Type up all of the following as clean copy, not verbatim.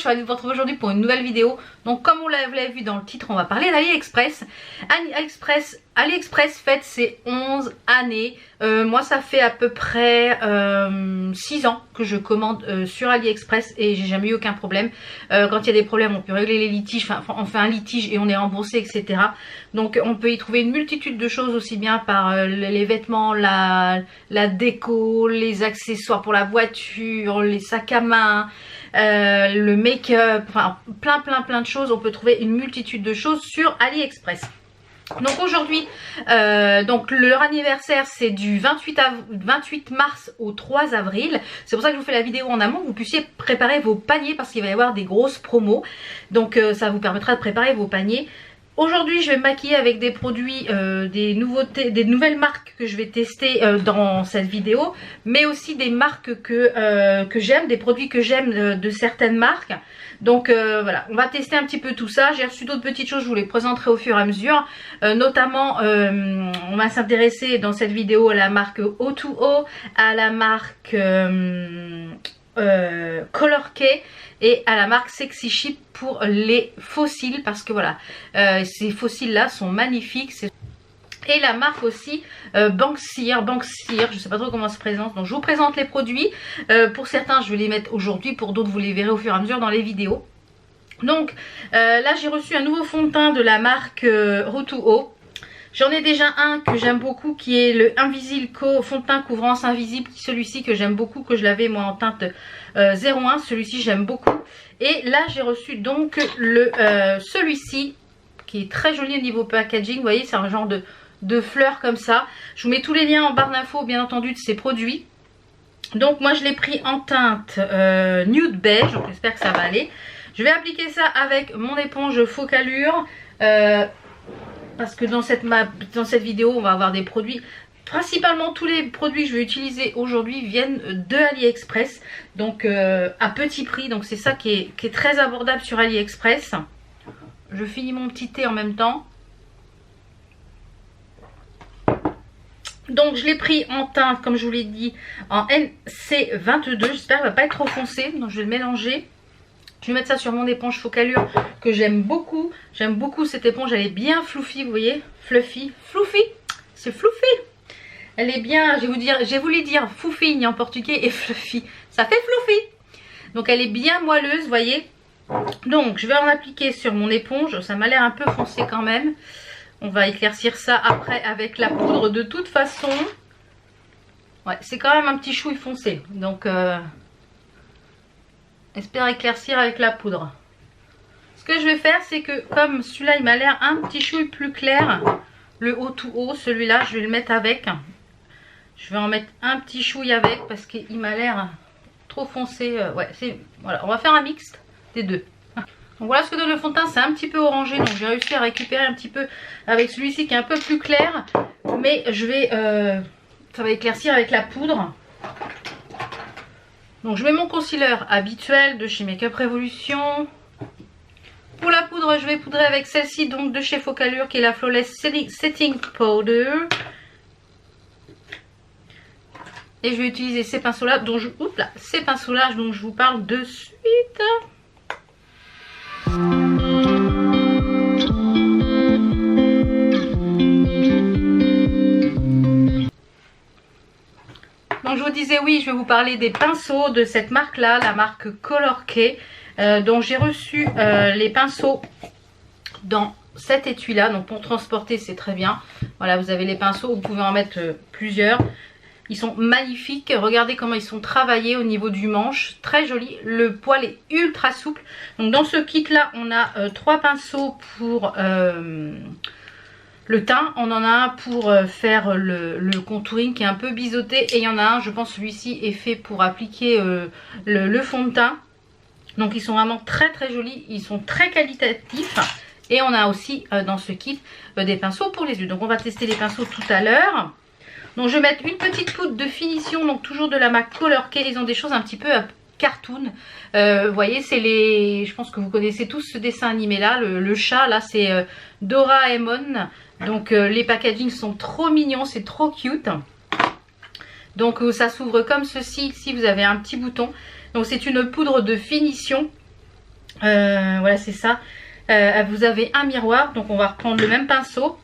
suis ravie de vous retrouver aujourd'hui pour une nouvelle vidéo. Donc comme vous l'avez vu dans le titre, on va parler d'AliExpress. AliExpress fête ses 11 années. Moi ça fait à peu près 6 ans que je commande sur AliExpress et j'ai jamais eu aucun problème. Quand il y a des problèmes, on peut régler les litiges, enfin on fait un litige et on est remboursé, etc. Donc on peut y trouver une multitude de choses, aussi bien par les vêtements, la déco, les accessoires pour la voiture, les sacs à main, le make-up, enfin plein de choses. On peut trouver une multitude de choses sur AliExpress. Donc aujourd'hui, leur anniversaire c'est du 28 mars au 3 avril. C'est pour ça que je vous fais la vidéo en amont, que vous puissiez préparer vos paniers parce qu'il va y avoir des grosses promos. Donc ça vous permettra de préparer vos paniers. Aujourd'hui je vais me maquiller avec des produits, des nouveautés, des nouvelles marques que je vais tester dans cette vidéo. Mais aussi des marques que j'aime, des produits que j'aime de certaines marques. Donc voilà, on va tester un petit peu tout ça. J'ai reçu d'autres petites choses, je vous les présenterai au fur et à mesure. Notamment, on va s'intéresser dans cette vidéo à la marque O2O, à la marque Color K et à la marque Sexy Chic pour les fossiles. Parce que voilà, ces fossiles là sont magnifiques. Et la marque aussi Banksyr, je sais pas trop comment ça se présente. Donc je vous présente les produits. Pour certains je vais les mettre aujourd'hui, pour d'autres vous les verrez au fur et à mesure dans les vidéos. Donc là j'ai reçu un nouveau fond de teint de la marque O2O. J'en ai déjà un que j'aime beaucoup qui est le Invisible fond de teint couvrance invisible. Celui-ci que j'aime beaucoup, que je l'avais moi en teinte 01. Celui-ci j'aime beaucoup. Et là j'ai reçu donc celui-ci qui est très joli au niveau packaging. Vous voyez, c'est un genre de fleurs comme ça. Je vous mets tous les liens en barre d'infos bien entendu de ces produits. Donc moi je l'ai pris en teinte nude beige, donc j'espère que ça va aller. Je vais appliquer ça avec mon éponge Focallure parce que dans cette vidéo on va avoir des produits. Principalement tous les produits que je vais utiliser aujourd'hui viennent de AliExpress, donc à petit prix. Donc c'est ça qui est très abordable sur AliExpress. Je finis mon petit thé en même temps. Donc je l'ai pris en teinte, comme je vous l'ai dit, en NC22. J'espère qu'il ne va pas être trop foncé. Donc je vais le mélanger. Je vais mettre ça sur mon éponge Focallure que j'aime beaucoup. J'aime beaucoup cette éponge. Elle est bien fluffy, vous voyez. Fluffy. C'est fluffy. Elle est bien, j'ai voulu dire foufigne en portugais et fluffy. Ça fait fluffy. Donc elle est bien moelleuse, vous voyez. Donc je vais en appliquer sur mon éponge. Ça m'a l'air un peu foncé quand même. On va éclaircir ça après avec la poudre de toute façon. Ouais, c'est quand même un petit chouille foncé. Donc, espère éclaircir avec la poudre. Ce que je vais faire, c'est que comme celui-là, il m'a l'air un petit chouille plus clair. Le O2O, celui-là, je vais le mettre avec. Je vais en mettre un petit chouille avec parce qu'il m'a l'air trop foncé. Ouais, voilà, on va faire un mixte des deux. Donc voilà ce que donne le fond de teint, c'est un petit peu orangé, donc j'ai réussi à récupérer un petit peu avec celui-ci qui est un peu plus clair. Mais je vais, ça va éclaircir avec la poudre. Donc je mets mon concealer habituel de chez Make Up Revolution. Pour la poudre, je vais poudrer avec celle-ci donc de chez Focallure qui est la Flawless Setting Powder. Et je vais utiliser ces pinceaux-là dont je vous parle de suite. Donc je vous disais, oui, je vais vous parler des pinceaux de cette marque là, la marque Color K, dont j'ai reçu les pinceaux dans cet étui là. Donc pour transporter c'est très bien. Voilà, vous avez les pinceaux, vous pouvez en mettre plusieurs. Ils sont magnifiques, regardez comment ils sont travaillés au niveau du manche, très joli. Le poil est ultra souple. Donc dans ce kit là on a 3 pinceaux pour le teint. On en a un pour faire le contouring qui est un peu biseauté. Et il y en a un, je pense celui-ci est fait pour appliquer le fond de teint. Donc ils sont vraiment très jolis, ils sont très qualitatifs. Et on a aussi dans ce kit des pinceaux pour les yeux. Donc on va tester les pinceaux tout à l'heure. Donc je vais mettre une petite poudre de finition, donc toujours de la marque Color K. Ils ont des choses un petit peu cartoon. Vous voyez, c'est les... Je pense que vous connaissez tous ce dessin animé là. Le chat là, c'est Doraemon. Donc les packagings sont trop mignons, c'est trop cute. Donc ça s'ouvre comme ceci. Ici vous avez un petit bouton. Donc c'est une poudre de finition. Voilà, c'est ça. Vous avez un miroir, donc on va reprendre le même pinceau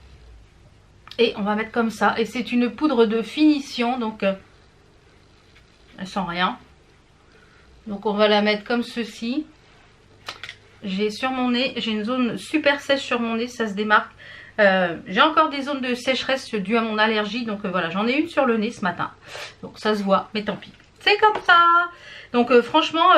et on va mettre comme ça. Et c'est une poudre de finition, donc elle sent rien. Donc on va la mettre comme ceci. J'ai sur mon nez, j'ai une zone super sèche sur mon nez, ça se démarque. J'ai encore des zones de sécheresse dues à mon allergie, donc voilà, j'en ai une sur le nez ce matin. Donc ça se voit, mais tant pis. C'est comme ça. Donc franchement,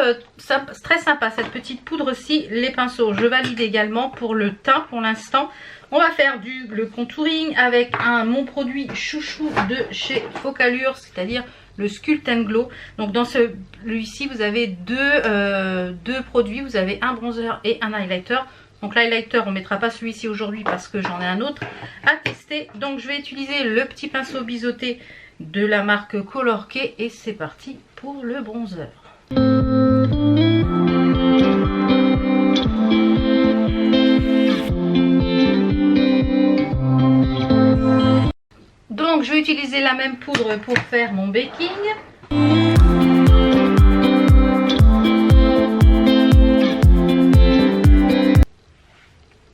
très sympa cette petite poudre-ci. Les pinceaux, je valide également pour le teint pour l'instant. On va faire le contouring avec mon produit chouchou de chez Focallure, c'est-à-dire le Sculpt and Glow. Donc dans celui-ci, vous avez deux produits. Vous avez un bronzer et un highlighter. Donc l'highlighter, on ne mettra pas celui-ci aujourd'hui parce que j'en ai un autre à tester. Donc je vais utiliser le petit pinceau biseauté de la marque Color Key et c'est parti pour le bronzer. Donc je vais utiliser la même poudre pour faire mon baking.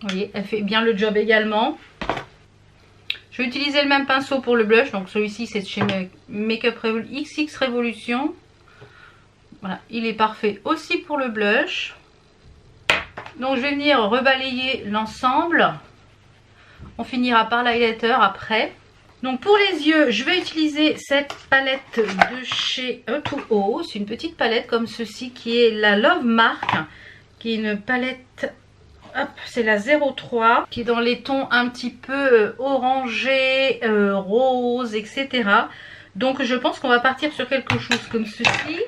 Vous voyez, elle fait bien le job également. Je vais utiliser le même pinceau pour le blush. Donc celui-ci c'est chez Makeup XX Revolution. Voilà, il est parfait aussi pour le blush. Donc je vais venir rebalayer l'ensemble. On finira par l'highlighter après. Donc pour les yeux, je vais utiliser cette palette de chez E2O. C'est une petite palette comme ceci qui est la Love Mark. Qui est une palette, hop, c'est la 03. Qui est dans les tons un petit peu orangé, rose, etc. Donc je pense qu'on va partir sur quelque chose comme ceci.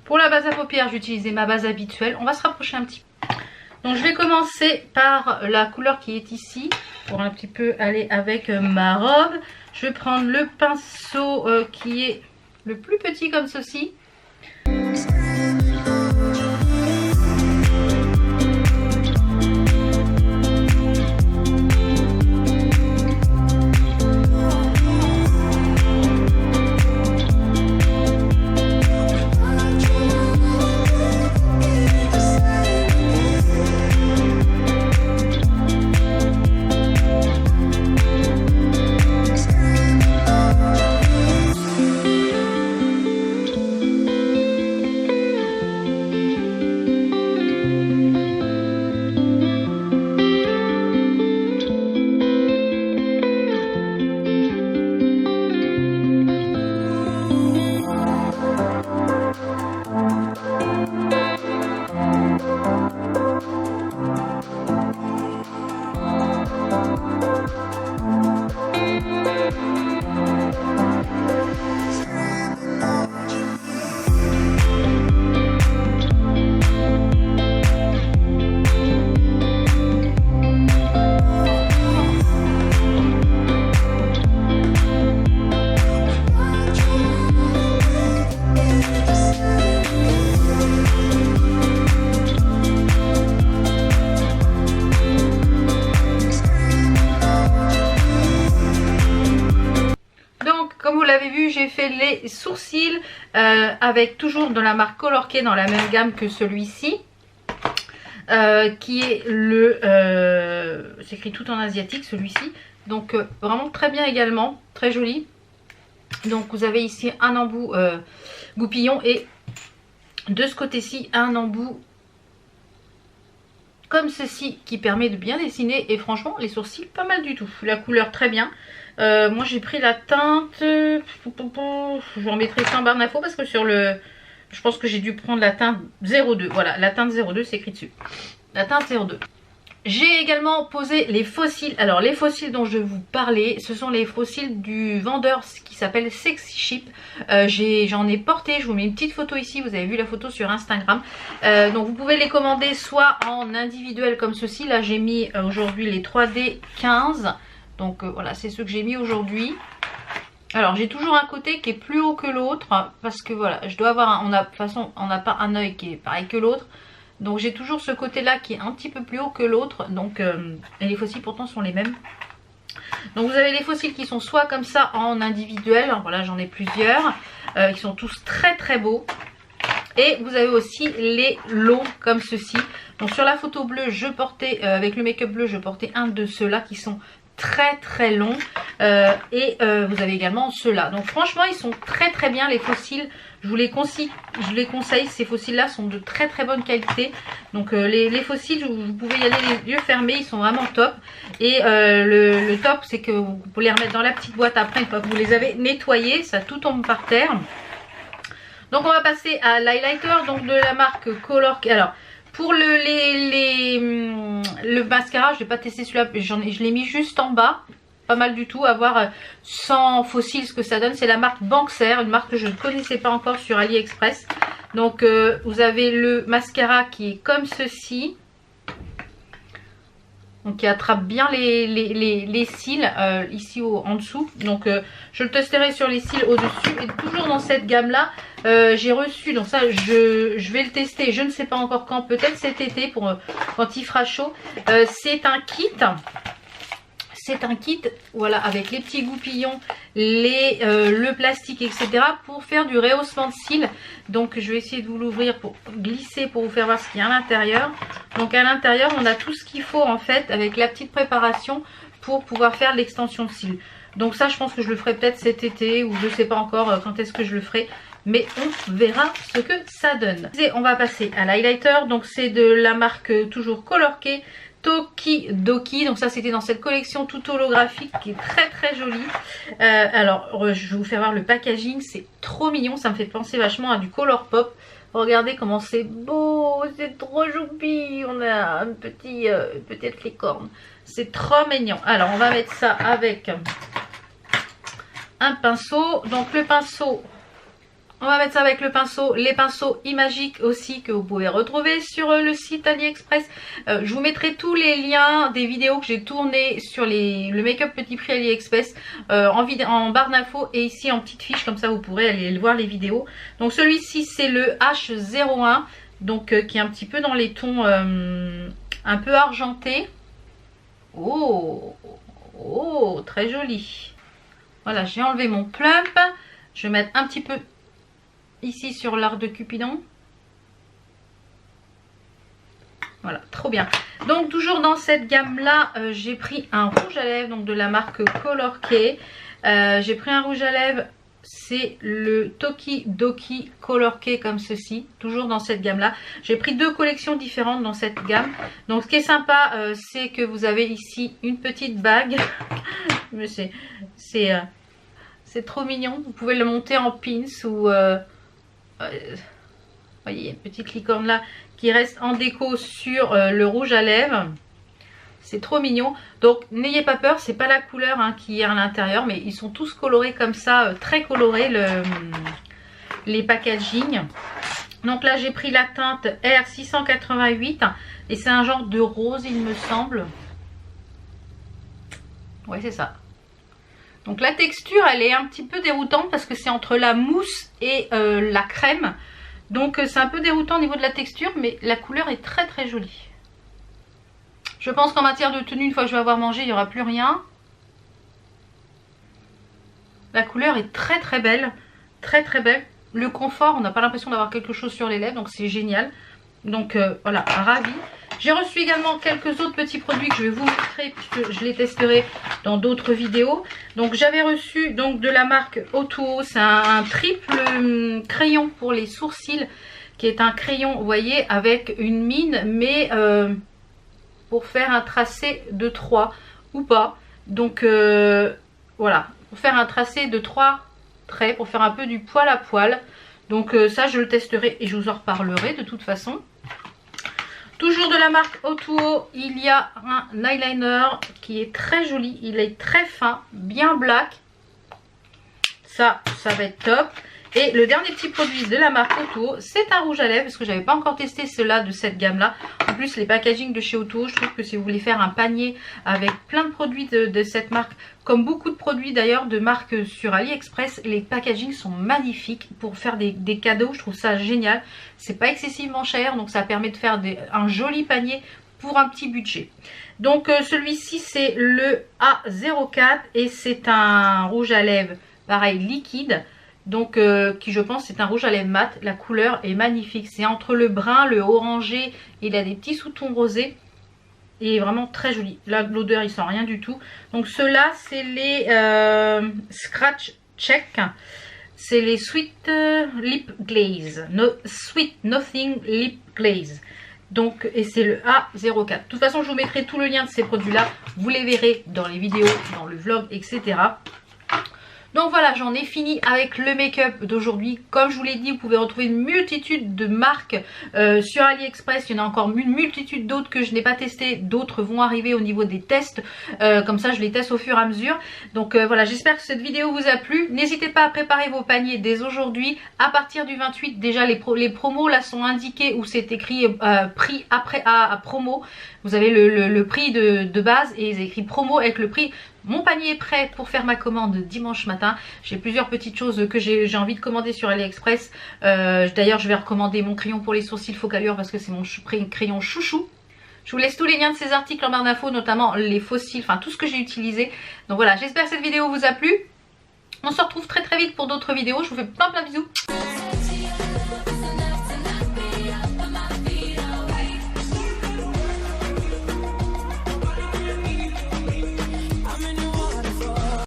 Pour la base à paupières, j'ai utilisé ma base habituelle. On va se rapprocher un petit peu. Donc je vais commencer par la couleur qui est ici. Pour un petit peu aller avec ma robe. Je vais prendre le pinceau qui est le plus petit comme ceci. J'ai fait les sourcils avec toujours de la marque Color Key dans la même gamme que celui-ci qui est c'est écrit tout en asiatique celui-ci, donc vraiment très bien également, très joli. Donc vous avez ici un embout goupillon et de ce côté-ci un embout comme ceci qui permet de bien dessiner et franchement les sourcils pas mal du tout, la couleur très bien. Moi j'ai pris la teinte, je vous remettrai ça en barre d'infos parce que sur le, je pense que j'ai dû prendre la teinte 02, voilà la teinte 02 c'est écrit dessus, la teinte 02. J'ai également posé les fossiles. Alors les fossiles dont je vais vous parler, ce sont les fossiles du vendeur qui s'appelle Sexy Ship. J'en ai porté, je vous mets une petite photo ici, vous avez vu la photo sur Instagram. Donc vous pouvez les commander soit en individuel comme ceci. Là j'ai mis aujourd'hui les 3D 15. Donc voilà, c'est ceux que j'ai mis aujourd'hui. Alors j'ai toujours un côté qui est plus haut que l'autre parce que voilà, je dois avoir de toute façon on n'a pas un œil qui est pareil que l'autre. Donc j'ai toujours ce côté là qui est un petit peu plus haut que l'autre. Donc et les fossiles pourtant sont les mêmes. Donc vous avez les fossiles qui sont soit comme ça en individuel. Voilà, j'en ai plusieurs. Qui sont tous très très beaux. Et vous avez aussi les lots comme ceci. Donc sur la photo bleue, je portais, avec le make-up bleu, je portais un de ceux-là qui sont très très longs. Vous avez également ceux-là. Donc franchement, ils sont très très bien les fossiles. Je vous les conseille, ces fossiles-là sont de très très bonne qualité. Donc les fossiles, vous pouvez y aller les yeux fermés, ils sont vraiment top. Et le top, c'est que vous pouvez les remettre dans la petite boîte après, une fois que vous les avez nettoyés, ça tout tombe par terre. Donc on va passer à l'highlighter, donc de la marque Color. Alors pour le mascara, je vais pas tester celui-là, je l'ai mis juste en bas. Pas mal du tout, à voir sans fossiles ce que ça donne. C'est la marque Banxer, une marque que je ne connaissais pas encore sur AliExpress. Donc vous avez le mascara qui est comme ceci. Donc qui attrape bien les cils ici en dessous. Donc je le testerai sur les cils au-dessus. Et toujours dans cette gamme là, j'ai reçu, donc ça je vais le tester, je ne sais pas encore quand, peut-être cet été pour quand il fera chaud. C'est un kit. C'est un kit, voilà, avec les petits goupillons, le plastique, etc. pour faire du rehaussement de cils. Donc je vais essayer de vous l'ouvrir pour glisser pour vous faire voir ce qu'il y a à l'intérieur. Donc à l'intérieur, on a tout ce qu'il faut en fait avec la petite préparation pour pouvoir faire l'extension de cils. Donc ça, je pense que je le ferai peut-être cet été ou je ne sais pas encore quand est-ce que je le ferai. Mais on verra ce que ça donne. Et on va passer à l'highlighter. Donc c'est de la marque toujours Color Key. Tokidoki, donc ça c'était dans cette collection tout holographique qui est très très jolie. Alors je vais vous faire voir le packaging, c'est trop mignon, ça me fait penser vachement à du Color Pop. Regardez comment c'est beau, c'est trop choupi, on a un petit peut-être licorne, c'est trop mignon. Alors on va mettre ça avec un pinceau, donc le pinceau. On va mettre ça avec le pinceau, les pinceaux Imagique aussi que vous pouvez retrouver sur le site AliExpress. Je vous mettrai tous les liens des vidéos que j'ai tournées sur le make-up petit prix AliExpress en barre d'infos et ici en petite fiche, comme ça vous pourrez aller voir les vidéos. Donc celui-ci c'est le H01, donc qui est un petit peu dans les tons un peu argentés. Oh, très joli. Voilà, j'ai enlevé mon plump. Je vais mettre un petit peu ici sur l'art de Cupidon. Voilà, trop bien. Donc toujours dans cette gamme là, j'ai pris un rouge à lèvres, donc de la marque Color Key. J'ai pris un rouge à lèvres, c'est le Tokidoki Color Key comme ceci, toujours dans cette gamme là. J'ai pris deux collections différentes dans cette gamme. Donc ce qui est sympa, c'est que vous avez ici une petite bague. Mais c'est trop mignon. Vous pouvez le monter en pins ou voyez, il y a une petite licorne là qui reste en déco sur le rouge à lèvres. C'est trop mignon. Donc n'ayez pas peur, c'est pas la couleur qui est à l'intérieur, mais ils sont tous colorés comme ça, très colorés les packaging. Donc là j'ai pris la teinte R688 et c'est un genre de rose il me semble. Ouais, c'est ça. Donc la texture elle est un petit peu déroutante parce que c'est entre la mousse et la crème. Donc c'est un peu déroutant au niveau de la texture, mais la couleur est très très jolie. Je pense qu'en matière de tenue, une fois que je vais avoir mangé, il n'y aura plus rien. La couleur est très très belle. Très très belle. Le confort, on n'a pas l'impression d'avoir quelque chose sur les lèvres, donc c'est génial. Donc voilà, ravie. J'ai reçu également quelques autres petits produits que je vais vous montrer puisque je les testerai dans d'autres vidéos. Donc j'avais reçu donc de la marque O2O, c'est un triple crayon pour les sourcils qui est un crayon, vous voyez, avec une mine mais pour faire un tracé de 3 ou pas. Donc voilà, pour faire un tracé de 3 traits, pour faire un peu du poil à poil. Donc ça je le testerai et je vous en reparlerai de toute façon. Toujours de la marque O2O, il y a un eyeliner qui est très joli. Il est très fin, bien black. Ça va être top. Et le dernier petit produit de la marque O2O, c'est un rouge à lèvres. Parce que je n'avais pas encore testé ceux-là de cette gamme-là. En plus, les packaging de chez O2O, je trouve que si vous voulez faire un panier avec plein de produits de cette marque, comme beaucoup de produits d'ailleurs de marques sur AliExpress, les packaging sont magnifiques pour faire des cadeaux. Je trouve ça génial. C'est pas excessivement cher, donc ça permet de faire un joli panier pour un petit budget. Donc celui-ci c'est le A04 et c'est un rouge à lèvres pareil liquide Donc qui je pense c'est un rouge à lèvres mat. La couleur est magnifique, c'est entre le brun, le orangé, il a des petits sous-tons rosés. Il est vraiment très joli. Là l'odeur il sent rien du tout. Donc ceux-là c'est les Scratch Check. C'est les Sweet Lip Glaze. Sweet Nothing Lip Glaze. Donc, et c'est le A04. De toute façon, je vous mettrai tout le lien de ces produits-là. Vous les verrez dans les vidéos, dans le vlog, etc. Donc voilà, j'en ai fini avec le make-up d'aujourd'hui. Comme je vous l'ai dit, vous pouvez retrouver une multitude de marques sur AliExpress. Il y en a encore une multitude d'autres que je n'ai pas testées. D'autres vont arriver au niveau des tests. Comme ça, je les teste au fur et à mesure. Donc voilà, j'espère que cette vidéo vous a plu. N'hésitez pas à préparer vos paniers dès aujourd'hui. À partir du 28, déjà les promos là sont indiqués où c'est écrit prix après à promo. Vous avez le prix de base et ils écrit promo avec le prix. Mon panier est prêt pour faire ma commande dimanche matin. J'ai plusieurs petites choses que j'ai envie de commander sur AliExpress. D'ailleurs, je vais recommander mon crayon pour les sourcils Focallure parce que c'est mon crayon chouchou. Je vous laisse tous les liens de ces articles en barre d'infos, notamment les fossiles, enfin tout ce que j'ai utilisé. Donc voilà, j'espère que cette vidéo vous a plu. On se retrouve très vite pour d'autres vidéos. Je vous fais plein de bisous.